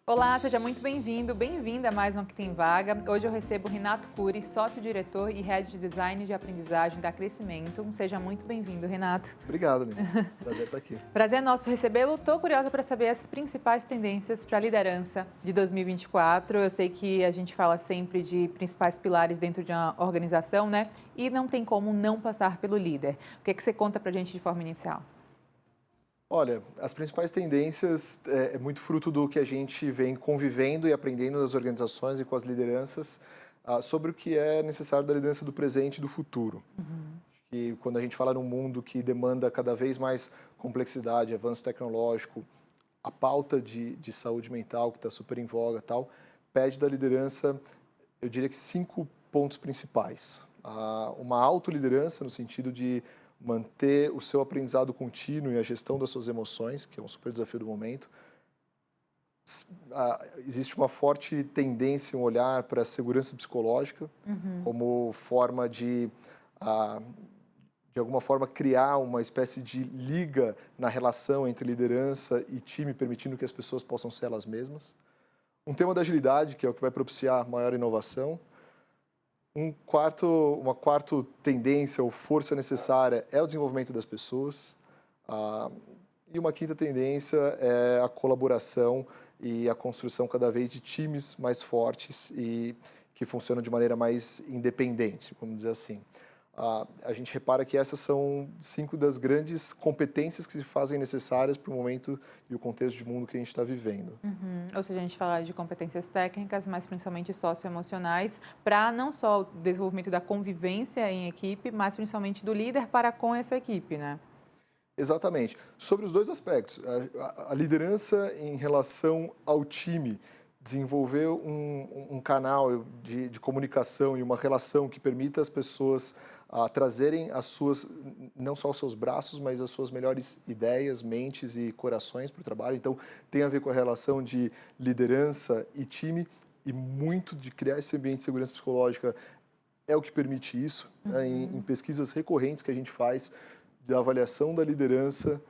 Olá, seja muito bem-vindo, bem-vinda a mais um Que Tem Vaga. Hoje eu recebo Renato Cury, sócio-diretor e head de design de aprendizagem da Crescimento. Seja muito bem-vindo, Renato. Obrigado, Aline. Prazer estar aqui. Prazer nosso recebê-lo. Estou curiosa para saber as principais tendências para a liderança de 2024. Eu sei que a gente fala sempre de principais pilares dentro de uma organização, né? E não tem como não passar pelo líder. O que você conta para a gente de forma inicial? Olha, as principais tendências é muito fruto do que a gente vem convivendo e aprendendo nas organizações e com as lideranças sobre o que é necessário da liderança do presente e do futuro. E quando a gente fala num mundo que demanda cada vez mais complexidade, avanço tecnológico, a pauta de saúde mental, que está super em voga, tal, pede da liderança, eu diria que 5 pontos principais. Uma autoliderança, no sentido de manter o seu aprendizado contínuo e a gestão das suas emoções, que é um super desafio do momento. Existe uma forte tendência, um olhar para a segurança psicológica, como forma de alguma forma, criar uma espécie de liga na relação entre liderança e time, permitindo que as pessoas possam ser elas mesmas. Um tema da agilidade, que é o que vai propiciar maior inovação. Uma quarta tendência ou força necessária é o desenvolvimento das pessoas. E uma quinta tendência é a colaboração e a construção cada vez de times mais fortes e que funcionam de maneira mais independente, vamos dizer assim. A gente repara que essas são 5 das grandes competências que se fazem necessárias para o momento e o contexto de mundo que a gente está vivendo. Ou seja, a gente fala de competências técnicas, mas principalmente socioemocionais, para não só o desenvolvimento da convivência em equipe, mas principalmente do líder para com essa equipe, né? Exatamente. Sobre os dois aspectos, a liderança em relação ao time, desenvolver um canal de comunicação e uma relação que permita às pessoas trazerem não só os seus braços, mas as suas melhores ideias, mentes e corações para o trabalho. Então, tem a ver com a relação de liderança e time e muito de criar esse ambiente de segurança psicológica é o que permite isso, né? Em pesquisas recorrentes que a gente faz da avaliação da liderança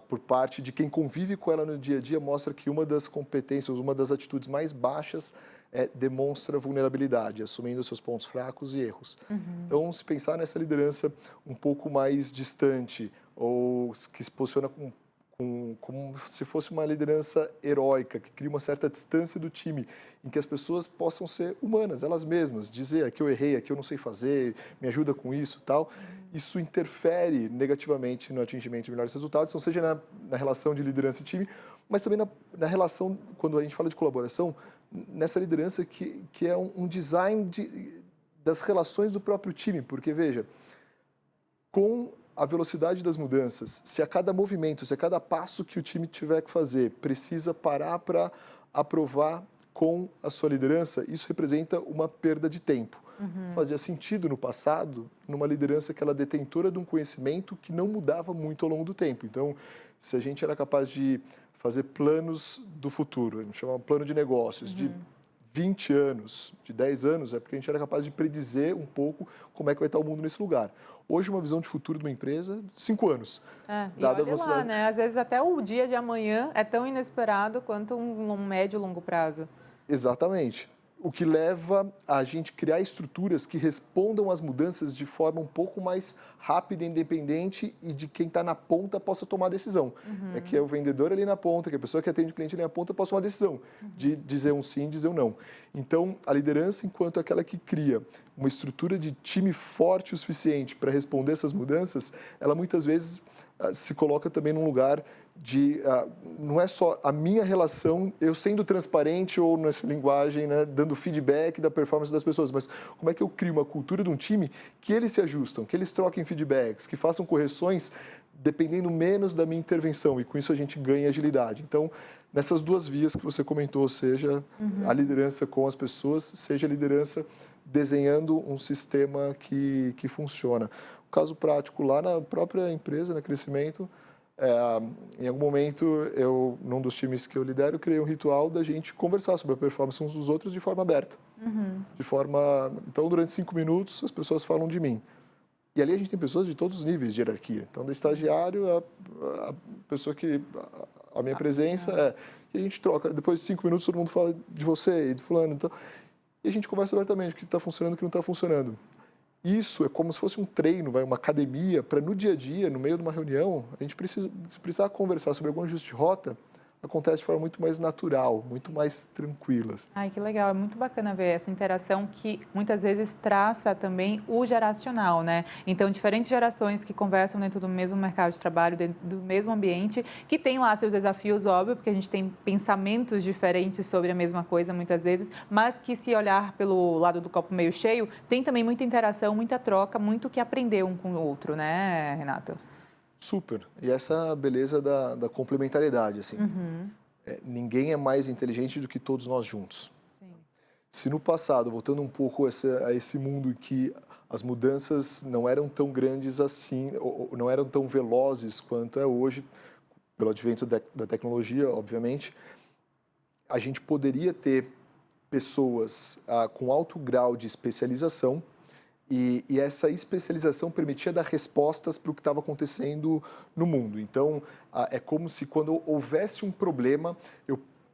por parte de quem convive com ela no dia a dia, mostra que uma das competências, uma das atitudes mais baixas demonstra vulnerabilidade, assumindo seus pontos fracos e erros. Então, se pensar nessa liderança um pouco mais distante, ou que se posiciona como se fosse uma liderança heróica, que cria uma certa distância do time, em que as pessoas possam ser humanas, elas mesmas, dizer aqui eu errei, aqui eu não sei fazer, me ajuda com isso, tal. Isso interfere negativamente no atingimento de melhores resultados, então seja na relação de liderança e time, mas também na relação, quando a gente fala de colaboração, nessa liderança que é um design das relações do próprio time, porque veja, com a velocidade das mudanças, se a cada movimento, se a cada passo que o time tiver que fazer precisa parar para aprovar com a sua liderança, isso representa uma perda de tempo. Fazia sentido no passado, numa liderança que ela é detentora de um conhecimento que não mudava muito ao longo do tempo. Então, se a gente era capaz de fazer planos do futuro, a gente chama plano de negócios, de 20 anos, de 10 anos, é porque a gente era capaz de predizer um pouco como é que vai estar o mundo nesse lugar. Hoje, uma visão de futuro de uma empresa, 5 anos. E olha lá, né? Às vezes até o dia de amanhã é tão inesperado quanto um médio e longo prazo. Exatamente. O que leva a gente criar estruturas que respondam às mudanças de forma um pouco mais rápida e independente e de quem está na ponta possa tomar a decisão. É que é o vendedor ali na ponta, que a pessoa que atende o cliente ali na ponta possa tomar a decisão de dizer um sim, dizer um não. Então, a liderança, enquanto aquela que cria uma estrutura de time forte o suficiente para responder essas mudanças, ela muitas vezes se coloca também num lugar de, não é só a minha relação, eu sendo transparente ou nessa linguagem, né, dando feedback da performance das pessoas, mas como é que eu crio uma cultura de um time que eles se ajustam, que eles troquem feedbacks, que façam correções dependendo menos da minha intervenção, e com isso a gente ganha agilidade. Então, nessas duas vias que você comentou, seja a liderança com as pessoas, seja a liderança desenhando um sistema que funciona. Um caso prático, lá na própria empresa, na Crescimento, em algum momento, num dos times que eu lidero, criei um ritual da gente conversar sobre a performance uns dos outros de forma aberta. Então, durante 5 minutos, as pessoas falam de mim. E ali a gente tem pessoas de todos os níveis de hierarquia. Então, do estagiário, a pessoa que... A minha presença e a gente troca. Depois de 5 minutos, todo mundo fala de você e de fulano. Então, e a gente conversa abertamente o que está funcionando e o que não está funcionando. Isso é como se fosse um treino, uma academia, para no dia a dia, no meio de uma reunião, a gente se precisar conversar sobre algum ajuste de rota, acontece de forma muito mais natural, muito mais tranquila. Ai, que legal, é muito bacana ver essa interação que muitas vezes traça também o geracional, né? Então, diferentes gerações que conversam dentro do mesmo mercado de trabalho, dentro do mesmo ambiente, que tem lá seus desafios, óbvio, porque a gente tem pensamentos diferentes sobre a mesma coisa muitas vezes, mas que se olhar pelo lado do copo meio cheio, tem também muita interação, muita troca, muito que aprender um com o outro, né, Renato? Super. E essa é a beleza da complementariedade, assim. Ninguém é mais inteligente do que todos nós juntos. Sim. Se no passado, voltando um pouco a esse mundo em que as mudanças não eram tão grandes assim, ou não eram tão velozes quanto é hoje, pelo advento da tecnologia, obviamente, a gente poderia ter pessoas com alto grau de especialização e essa especialização permitia dar respostas para o que estava acontecendo no mundo. Então, é como se quando houvesse um problema,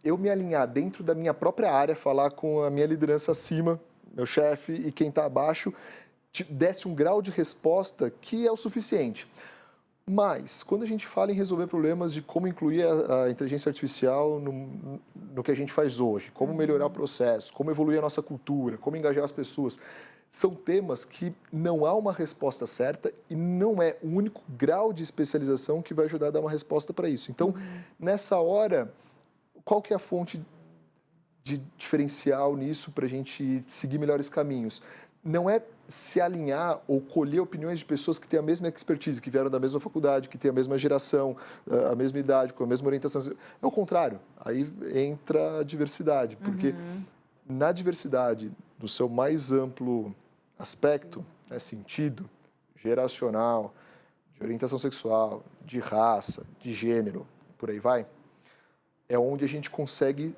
eu me alinhar dentro da minha própria área, falar com a minha liderança acima, meu chefe e quem está abaixo, desse um grau de resposta que é o suficiente. Mas, quando a gente fala em resolver problemas de como incluir a inteligência artificial no que a gente faz hoje, como melhorar o processo, como evoluir a nossa cultura, como engajar as pessoas, são temas que não há uma resposta certa e não é o único grau de especialização que vai ajudar a dar uma resposta para isso. Então, nessa hora, qual que é a fonte de diferencial nisso para a gente seguir melhores caminhos? Não é se alinhar ou colher opiniões de pessoas que têm a mesma expertise, que vieram da mesma faculdade, que têm a mesma geração, a mesma idade, com a mesma orientação. É o contrário. Aí entra a diversidade, porque na diversidade, no seu mais amplo aspecto, sentido, geracional, de orientação sexual, de raça, de gênero, por aí vai, é onde a gente consegue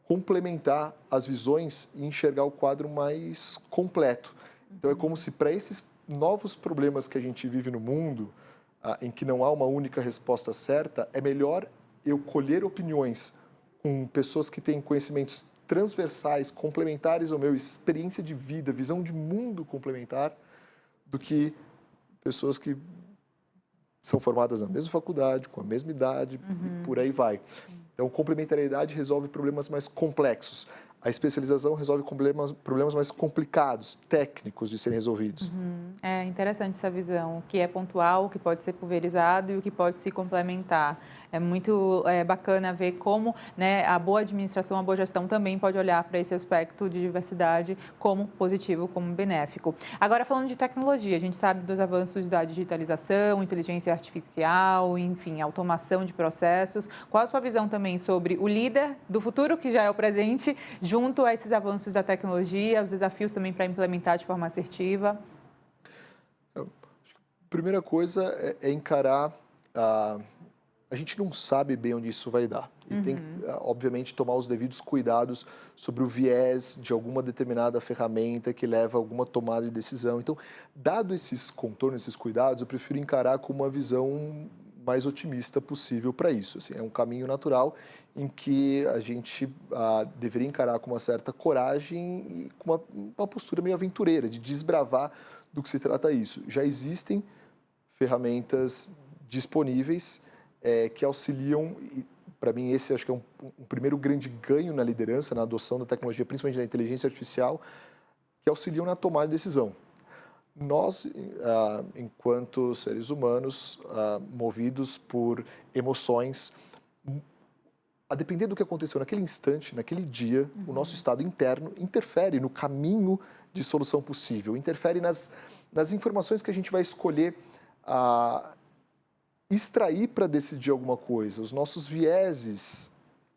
complementar as visões e enxergar o quadro mais completo. Então, é como se para esses novos problemas que a gente vive no mundo, em que não há uma única resposta certa, é melhor eu colher opiniões com pessoas que têm conhecimentos transversais, complementares ao meu, experiência de vida, visão de mundo complementar, do que pessoas que são formadas na mesma faculdade, com a mesma idade, e por aí vai. Então, complementariedade resolve problemas mais complexos. A especialização resolve problemas mais complicados, técnicos de serem resolvidos. É interessante essa visão, o que é pontual, o que pode ser pulverizado e o que pode se complementar. É muito bacana ver como, né, a boa administração, a boa gestão também pode olhar para esse aspecto de diversidade como positivo, como benéfico. Agora, falando de tecnologia, a gente sabe dos avanços da digitalização, inteligência artificial, enfim, automação de processos. Qual a sua visão também sobre o líder do futuro, que já é o presente, junto a esses avanços da tecnologia, os desafios também para implementar de forma assertiva? A primeira coisa é encarar a gente não sabe bem onde isso vai dar. E tem que, obviamente, tomar os devidos cuidados sobre o viés de alguma determinada ferramenta que leva a alguma tomada de decisão. Então, dado esses contornos, esses cuidados, eu prefiro encarar com uma visão mais otimista possível para isso. Assim, é um caminho natural em que a gente deveria encarar com uma certa coragem e com uma postura meio aventureira, de desbravar do que se trata isso. Já existem ferramentas disponíveis que auxiliam, para mim esse acho que é um primeiro grande ganho na liderança, na adoção da tecnologia, principalmente da inteligência artificial, que auxiliam na tomada de decisão. Nós, enquanto seres humanos, movidos por emoções, a depender do que aconteceu naquele instante, naquele dia, o nosso estado interno interfere no caminho de solução possível, interfere nas informações que a gente vai escolher extrair para decidir alguma coisa. Os nossos vieses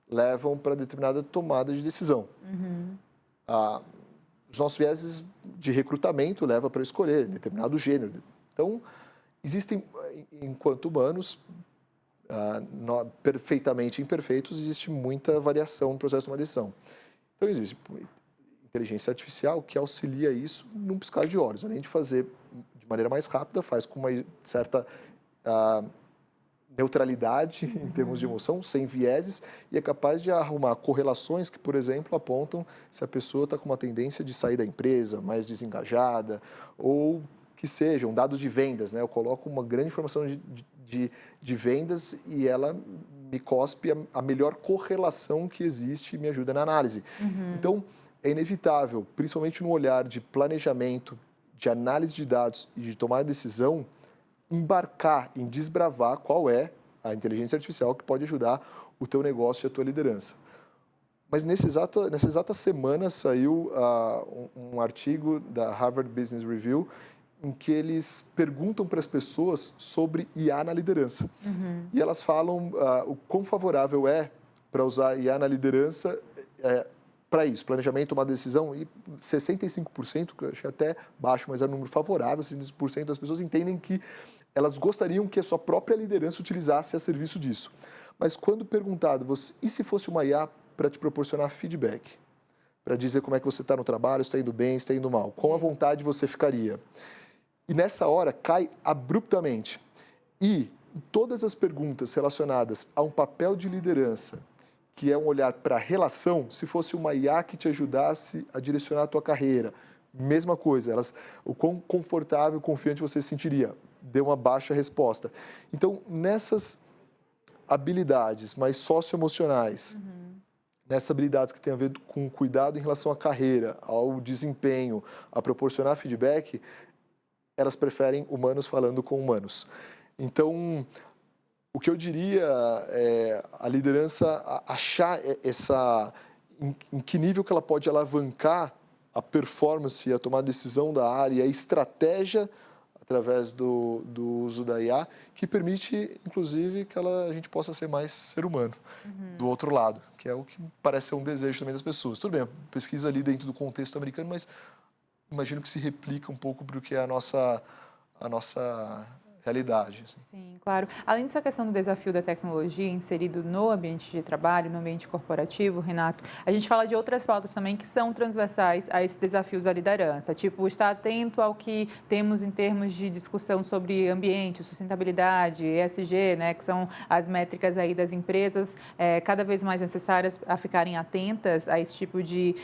levam para determinada tomada de decisão. Os nossos vieses de recrutamento levam para escolher determinado gênero. Então, existem, enquanto humanos, perfeitamente imperfeitos, existe muita variação no processo de uma decisão. Então, existe inteligência artificial que auxilia isso num piscar de olhos. Além de fazer de maneira mais rápida, faz com uma certa neutralidade em termos de emoção, sem vieses, e é capaz de arrumar correlações que, por exemplo, apontam se a pessoa está com uma tendência de sair da empresa, mais desengajada, ou que sejam dados de vendas, né? Eu coloco uma grande informação de vendas e ela me cospe a melhor correlação que existe e me ajuda na análise. Então, é inevitável, principalmente no olhar de planejamento, de análise de dados e de tomar decisão, embarcar em desbravar qual é a inteligência artificial que pode ajudar o teu negócio e a tua liderança. Mas nessa exata semana saiu um artigo da Harvard Business Review em que eles perguntam para as pessoas sobre IA na liderança. E elas falam o quão favorável é para usar IA na liderança para isso, planejamento, tomar decisão, e 65%, que eu achei até baixo, mas é um número favorável, 65% das pessoas entendem que elas gostariam que a sua própria liderança utilizasse a serviço disso. Mas quando perguntado, e se fosse uma IA para te proporcionar feedback? Para dizer como é que você está no trabalho, se está indo bem, se está indo mal? Com a vontade você ficaria? E nessa hora cai abruptamente. E todas as perguntas relacionadas a um papel de liderança, que é um olhar para a relação, se fosse uma IA que te ajudasse a direcionar a tua carreira, mesma coisa, o quão confortável e confiante você se sentiria, deu uma baixa resposta. Então, nessas habilidades mais socioemocionais, nessas habilidades que têm a ver com cuidado em relação à carreira, ao desempenho, a proporcionar feedback, elas preferem humanos falando com humanos. Então, o que eu diria é a liderança achar em que nível que ela pode alavancar a performance, a tomar decisão da área, a estratégia através do uso da IA, que permite, inclusive, que a gente possa ser mais ser humano do outro lado, que é o que parece ser um desejo também das pessoas. Tudo bem, pesquisa ali dentro do contexto americano, mas imagino que se replica um pouco para o que é a nossa realidade. Assim. Sim, claro. Além dessa questão do desafio da tecnologia inserido no ambiente de trabalho, no ambiente corporativo, Renato, a gente fala de outras pautas também que são transversais a esses desafios da liderança, tipo estar atento ao que temos em termos de discussão sobre ambiente, sustentabilidade, ESG, né, que são as métricas aí das empresas cada vez mais necessárias a ficarem atentas a esse tipo de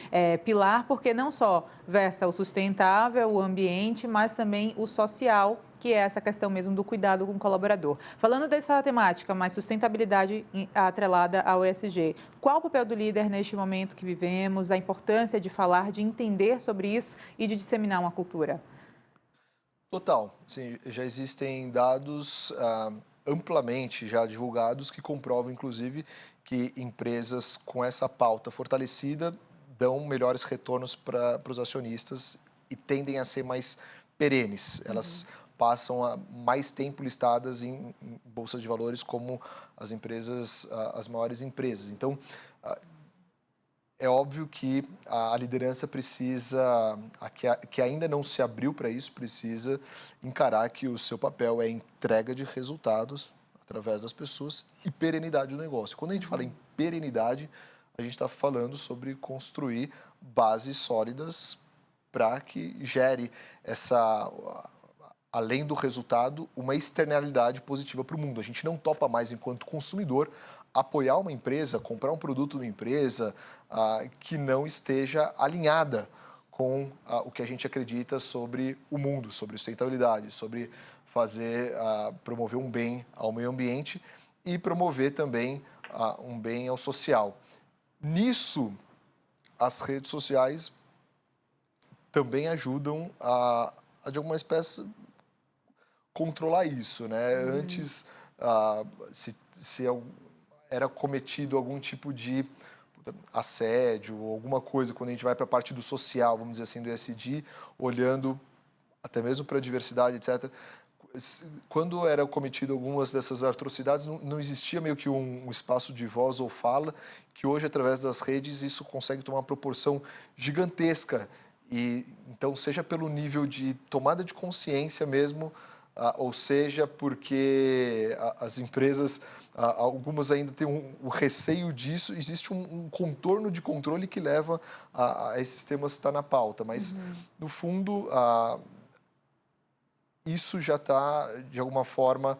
pilar, porque não só versa o sustentável, o ambiente, mas também o social, que é essa questão mesmo do cuidado com o colaborador. Falando dessa temática, mais sustentabilidade atrelada ao ESG, qual o papel do líder neste momento que vivemos, a importância de falar, de entender sobre isso e de disseminar uma cultura? Total. Sim, já existem dados amplamente já divulgados que comprovam, inclusive, que empresas com essa pauta fortalecida dão melhores retornos para os acionistas e tendem a ser mais perenes. Elas passam a mais tempo listadas em bolsas de valores como as maiores empresas. Então, é óbvio que a liderança precisa, que ainda não se abriu para isso, precisa encarar que o seu papel é entrega de resultados através das pessoas e perenidade do negócio. Quando a gente fala em perenidade, a gente está falando sobre construir bases sólidas para que gere além do resultado, uma externalidade positiva para o mundo. A gente não topa mais, enquanto consumidor, apoiar uma empresa, comprar um produto de uma empresa que não esteja alinhada com o que a gente acredita sobre o mundo, sobre sustentabilidade, sobre promover um bem ao meio ambiente e promover também um bem ao social. Nisso, as redes sociais também ajudam de alguma espécie, controlar isso, né? Antes, se era cometido algum tipo de assédio ou alguma coisa, quando a gente vai para a parte do social, vamos dizer assim, do ESG, olhando até mesmo para a diversidade, etc., quando era cometido algumas dessas atrocidades, não existia meio que um espaço de voz ou fala, que hoje, através das redes, isso consegue tomar uma proporção gigantesca. E então, seja pelo nível de tomada de consciência mesmo, ou seja porque as empresas, algumas ainda têm um receio disso, existe um contorno de controle que leva a esses temas estar na pauta. Mas, no fundo, isso já está, de alguma forma,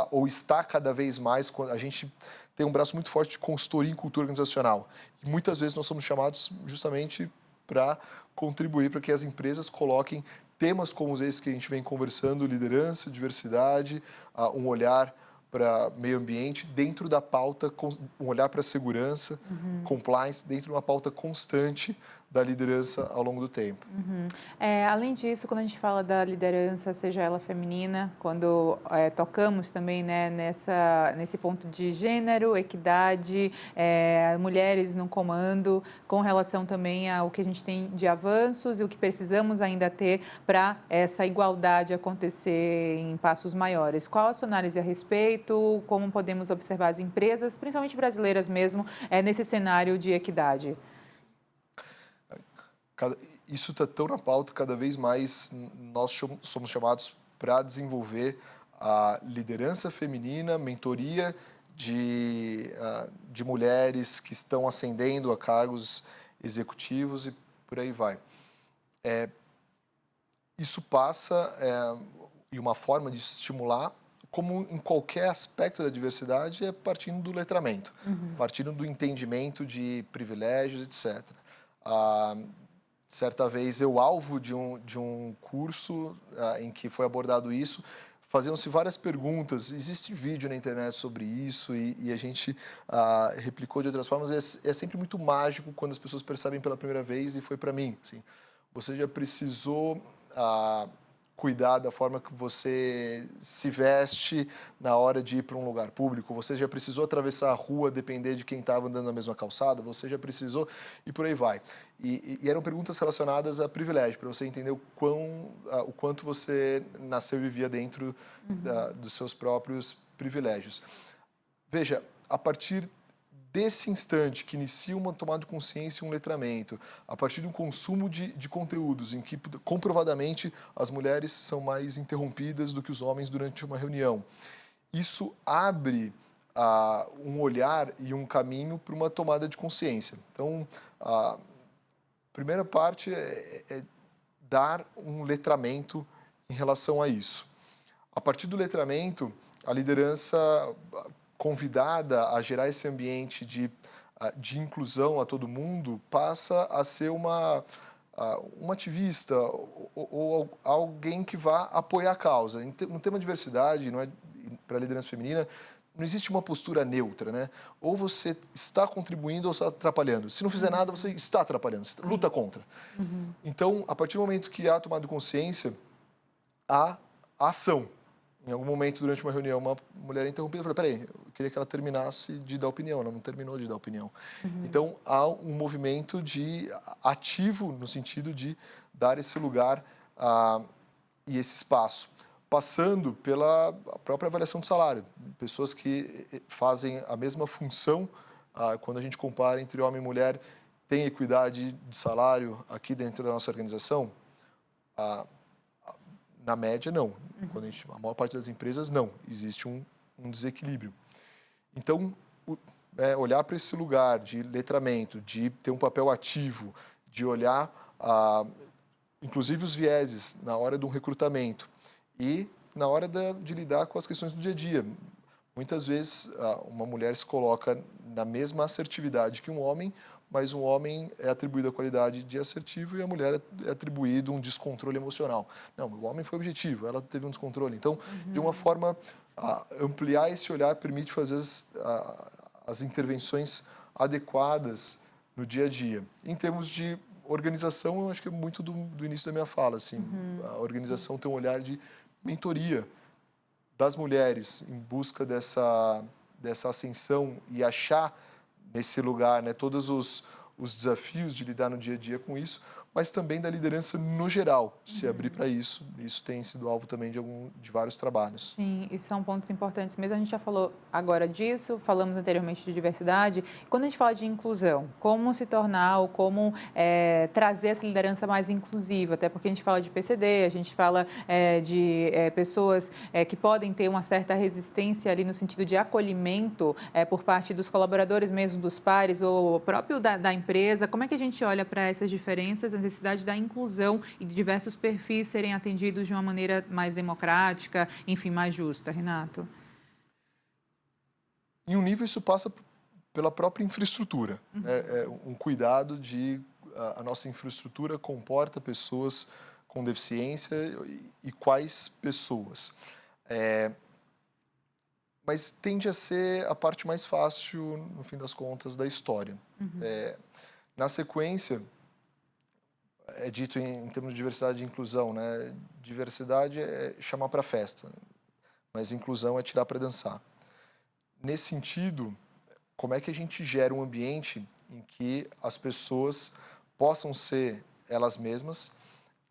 ou está cada vez mais, quando a gente tem um braço muito forte de consultoria em cultura organizacional. E muitas vezes nós somos chamados justamente para contribuir para que as empresas coloquem temas como esses que a gente vem conversando, liderança, diversidade, um olhar para meio ambiente, dentro da pauta, um olhar para a segurança, compliance, dentro de uma pauta constante da liderança ao longo do tempo. Além disso, quando a gente fala da liderança, seja ela feminina, quando tocamos também, né, nesse ponto de gênero, equidade, mulheres no comando, com relação também ao que a gente tem de avanços e o que precisamos ainda ter para essa igualdade acontecer em passos maiores. Qual a sua análise a respeito? Como podemos observar as empresas, principalmente brasileiras mesmo, nesse cenário de equidade? Isso está tão na pauta, cada vez mais nós somos chamados para desenvolver a liderança feminina, mentoria de mulheres que estão ascendendo a cargos executivos e por aí vai. Isso passa, e uma forma de estimular, como em qualquer aspecto da diversidade, é partindo do letramento, partindo do entendimento de privilégios, etc. Certa vez, eu alvo de um curso em que foi abordado isso, faziam-se várias perguntas, existe vídeo na internet sobre isso e a gente replicou de outras formas. É sempre muito mágico quando as pessoas percebem pela primeira vez, e foi para mim. Assim, você já precisou cuidar da forma que você se veste na hora de ir para um lugar público, você já precisou atravessar a rua, depender de quem estava andando na mesma calçada, você já precisou, e por aí vai. E eram perguntas relacionadas a privilégio, para você entender o quanto você nasceu e vivia dentro dos seus próprios privilégios. Veja, a partir desse instante que inicia uma tomada de consciência e um letramento, a partir de um consumo de conteúdos em que comprovadamente as mulheres são mais interrompidas do que os homens durante uma reunião, isso abre um olhar e um caminho para uma tomada de consciência. Então, a primeira parte é dar um letramento em relação a isso. A partir do letramento, a liderança convidada a gerar esse ambiente de inclusão a todo mundo passa a ser uma ativista ou alguém que vá apoiar a causa. No tema diversidade, não é, para a liderança feminina, não existe uma postura neutra, né? Ou você está contribuindo ou está atrapalhando. Se não fizer nada, você está atrapalhando, luta contra. Então, a partir do momento que há tomada de consciência, há ação. Em algum momento, durante uma reunião, uma mulher interrompida, eu falei, peraí, eu queria que ela terminasse de dar opinião, ela não terminou de dar opinião. Então, há um movimento ativo, no sentido de dar esse lugar e esse espaço, passando pela própria avaliação do salário. Pessoas que fazem a mesma função, quando a gente compara entre homem e mulher, tem equidade de salário aqui dentro da nossa organização? Na média, não. Quando a maior parte das empresas, não. Existe um desequilíbrio. Então, olhar para esse lugar de letramento, de ter um papel ativo, de olhar, inclusive, os vieses na hora do recrutamento e na hora de lidar com as questões do dia a dia. Muitas vezes, uma mulher se coloca na mesma assertividade que um homem, mas um homem é atribuído a qualidade de assertivo e a mulher é atribuído um descontrole emocional. Não, o homem foi objetivo, ela teve um descontrole. Então, de uma forma, ampliar esse olhar permite fazer as intervenções adequadas no dia a dia. Em termos de organização, eu acho que é muito do início da minha fala. Assim, a organização tem um olhar de mentoria das mulheres em busca dessa ascensão e achar nesse lugar, né, todos os desafios de lidar no dia a dia com isso, mas também da liderança no geral, se abrir para isso. Isso tem sido alvo também de vários trabalhos. Sim, e são pontos importantes mesmo. A gente já falou agora disso, falamos anteriormente de diversidade. Quando a gente fala de inclusão, como se tornar ou como trazer essa liderança mais inclusiva? Até porque a gente fala de PCD, a gente fala de pessoas que podem ter uma certa resistência ali no sentido de acolhimento por parte dos colaboradores mesmo, dos pares ou próprio da empresa. Como é que a gente olha para essas diferenças necessidade da inclusão e de diversos perfis serem atendidos de uma maneira mais democrática, enfim, mais justa, Renato? Em um nível, isso passa pela própria infraestrutura. É um cuidado de a nossa infraestrutura comporta pessoas com deficiência e quais pessoas. Mas tende a ser a parte mais fácil, no fim das contas, da história. Na sequência, é dito em termos de diversidade e inclusão, né? Diversidade é chamar para festa, mas inclusão é tirar para dançar. Nesse sentido, como é que a gente gera um ambiente em que as pessoas possam ser elas mesmas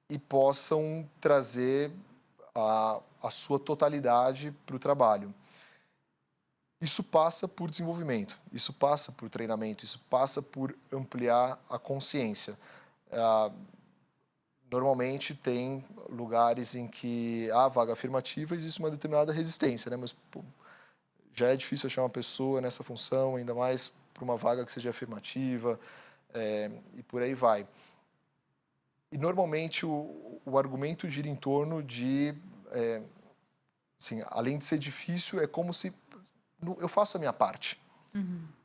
e possam trazer a sua totalidade para o trabalho? Isso passa por desenvolvimento, isso passa por treinamento, isso passa por ampliar a consciência. Normalmente tem lugares em que há vaga afirmativa, existe uma determinada resistência, né? Mas pô, já é difícil achar uma pessoa nessa função, ainda mais para uma vaga que seja afirmativa, e por aí vai. E normalmente o argumento gira em torno de, assim, além de ser difícil, é como se eu faço a minha parte.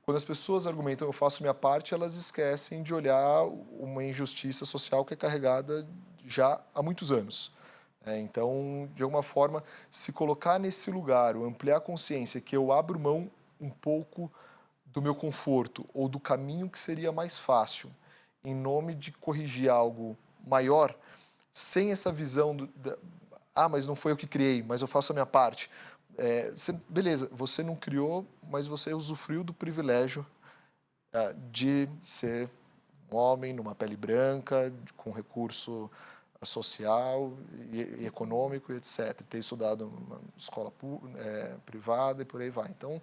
Quando as pessoas argumentam eu faço a minha parte, elas esquecem de olhar uma injustiça social que é carregada já há muitos anos. Então, de alguma forma, se colocar nesse lugar, ou ampliar a consciência que eu abro mão um pouco do meu conforto ou do caminho que seria mais fácil, em nome de corrigir algo maior, sem essa visão mas não foi eu que criei, mas eu faço a minha parte. Beleza, você não criou, mas você usufruiu do privilégio de ser um homem numa pele branca, com recurso social e econômico, etc. Ter estudado uma escola privada e por aí vai. Então,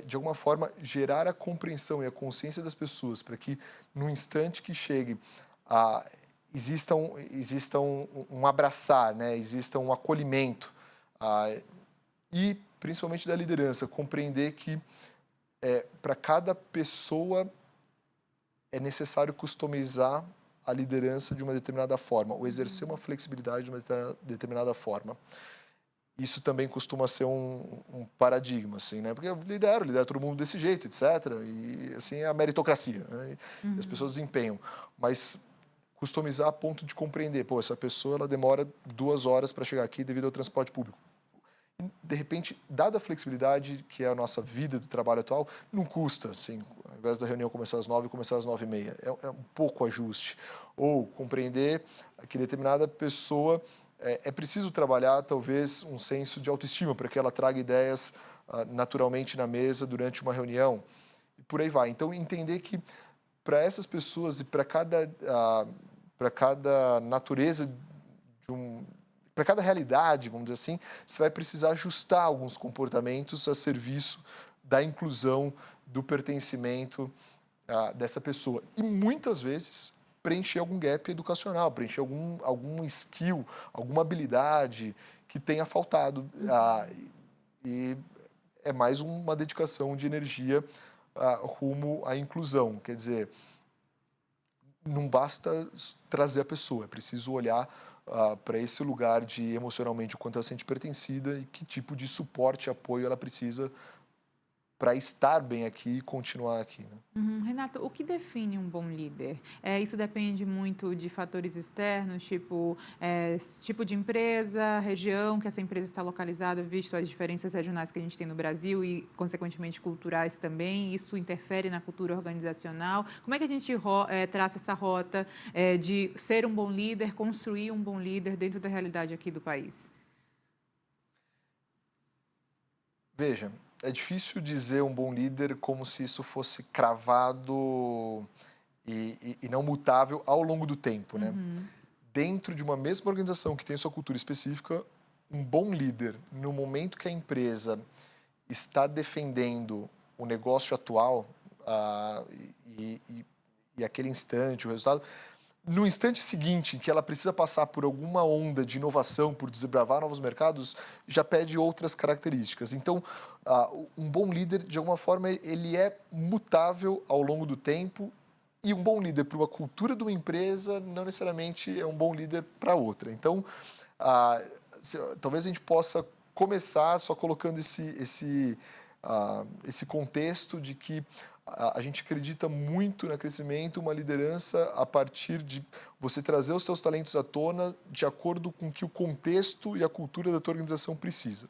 de alguma forma, gerar a compreensão e a consciência das pessoas para que, no instante que chegue, exista um abraçar, né? Exista um acolhimento. E, principalmente da liderança, compreender que para cada pessoa é necessário customizar a liderança de uma determinada forma, ou exercer uma flexibilidade de uma determinada forma. Isso também costuma ser um paradigma, assim, né? Porque eu lidero todo mundo desse jeito, etc. E, assim, é a meritocracia, né? As pessoas desempenham. Mas customizar a ponto de compreender, pô, essa pessoa ela demora 2 horas para chegar aqui devido ao transporte público. De repente, dada a flexibilidade que é a nossa vida do trabalho atual, não custa, assim, ao invés da reunião começar às 9, começar às 9h30. É um pouco ajuste. Ou compreender que determinada pessoa é preciso trabalhar, talvez, um senso de autoestima para que ela traga ideias naturalmente na mesa durante uma reunião. E por aí vai. Então, entender que para essas pessoas e para cada natureza para cada realidade, vamos dizer assim, você vai precisar ajustar alguns comportamentos a serviço da inclusão, do pertencimento dessa pessoa. E muitas vezes preencher algum gap educacional, preencher algum skill, alguma habilidade que tenha faltado. E é mais uma dedicação de energia rumo à inclusão. Quer dizer, não basta trazer a pessoa, é preciso olhar para esse lugar de emocionalmente o quanto ela se sente pertencida e que tipo de suporte e apoio ela precisa para estar bem aqui e continuar aqui, né? Renato, o que define um bom líder? Isso depende muito de fatores externos, tipo de empresa, região que essa empresa está localizada, visto as diferenças regionais que a gente tem no Brasil e, consequentemente, culturais também. Isso interfere na cultura organizacional. Como é que a gente traça essa rota de ser um bom líder, construir um bom líder dentro da realidade aqui do país? Veja, é difícil dizer um bom líder como se isso fosse cravado e não mutável ao longo do tempo, né? Dentro de uma mesma organização que tem sua cultura específica, um bom líder, no momento que a empresa está defendendo o negócio atual e aquele instante, o resultado, no instante seguinte em que ela precisa passar por alguma onda de inovação, por desbravar novos mercados, já pede outras características. Então, um bom líder, de alguma forma, ele é mutável ao longo do tempo E um bom líder para uma cultura de uma empresa não necessariamente é um bom líder para outra. Então, talvez a gente possa começar só colocando esse contexto de que a gente acredita muito no crescimento, uma liderança a partir de você trazer os seus talentos à tona de acordo com o que o contexto e a cultura da tua organização precisa.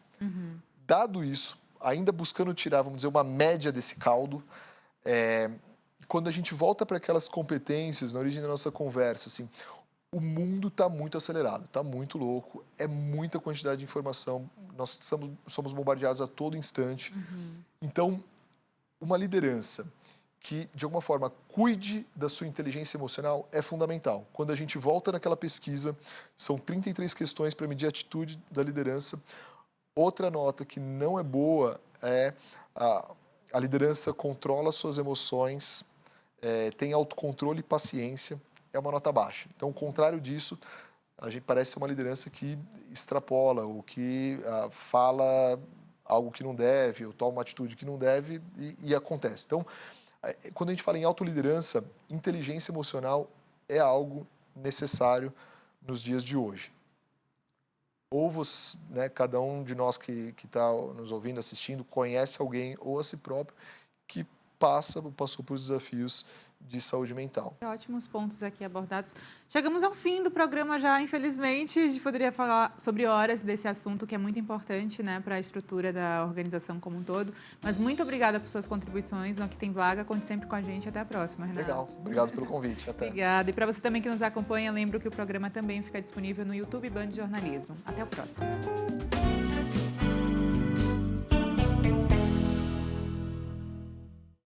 Dado isso, ainda buscando tirar, vamos dizer, uma média desse caldo, quando a gente volta para aquelas competências, na origem da nossa conversa, assim, o mundo está muito acelerado, está muito louco, é muita quantidade de informação, nós somos bombardeados a todo instante. Então, uma liderança que, de alguma forma, cuide da sua inteligência emocional é fundamental. Quando a gente volta naquela pesquisa, são 33 questões para medir a atitude da liderança. Outra nota que não é boa é a liderança controla suas emoções, tem autocontrole e paciência, é uma nota baixa. Então, ao contrário disso, a gente parece ser uma liderança que extrapola, ou que fala algo que não deve, ou toma uma atitude que não deve e acontece. Então, quando a gente fala em autoliderança, inteligência emocional é algo necessário nos dias de hoje. Ou você, né, cada um de nós que está nos ouvindo, assistindo, conhece alguém ou a si próprio que passou por desafios de saúde mental. Ótimos pontos aqui abordados. Chegamos ao fim do programa já, infelizmente. A gente poderia falar sobre horas desse assunto, que é muito importante, né, para a estrutura da organização como um todo. Mas muito obrigada por suas contribuições. No Aqui Tem Vaga, conte sempre com a gente. Até a próxima, Renato. Legal. Obrigado pelo convite. Até. Obrigada. E para você também que nos acompanha, lembro que o programa também fica disponível no YouTube Band Jornalismo. Até o próximo.